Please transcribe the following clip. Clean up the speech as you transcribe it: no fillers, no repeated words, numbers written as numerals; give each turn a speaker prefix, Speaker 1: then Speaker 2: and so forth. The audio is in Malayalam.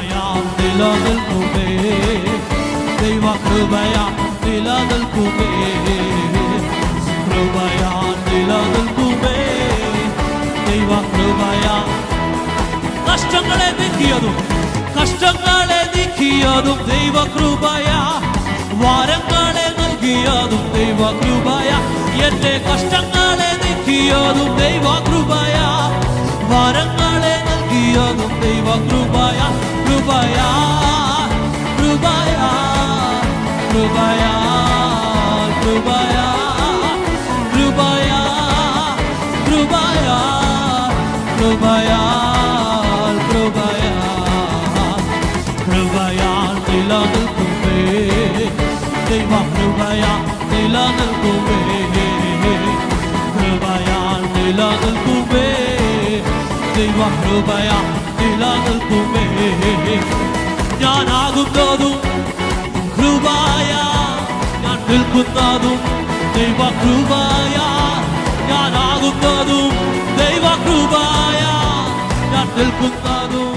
Speaker 1: കൃപയാൽ നിലനിൽക്കുമേ, ദൈവ കൃപയാൽ നിലനിൽക്കുമേ, കൃപയാൽ നിലനിൽക്കുമേ, ദൈവ കൃപയാൽ. കഷ്ടങ്ങളെ നീക്കിയതും ദൈവ കൃപയാ, വാരങ്ങളെ നൽകിയതും ദൈവ കൃപയാ, എന്റെ കഷ്ടങ്ങളെ നീക്കിയതും ദൈവ കൃപയാ, വാരങ്ങളെ നൽകിയതും ദൈവ കൃപയാ, കൃപയാ കൃപയാ കൃപയാ കൃപയാ കൃപയാ കൃപയാ കൃപയാ കൃപയാ കൃപയാൽ നിലനിൽക്കുമേ, ദൈവ കൃപയാൽ നിലനിൽക്കുമേ, കൃപയാൽ നിലനിൽക്കുമേ, ദൈവ കൃപയാൽ നിലനിൽക്കുമേ. ഞാനാകുന്നതും കൃപയാ, ഞാൻ നിൽക്കുന്നതും ദൈവ കൃപയാ, ഞാനാകുന്നതും ദൈവ കൃപയാ, ഞാൻ നിൽക്കുന്നതും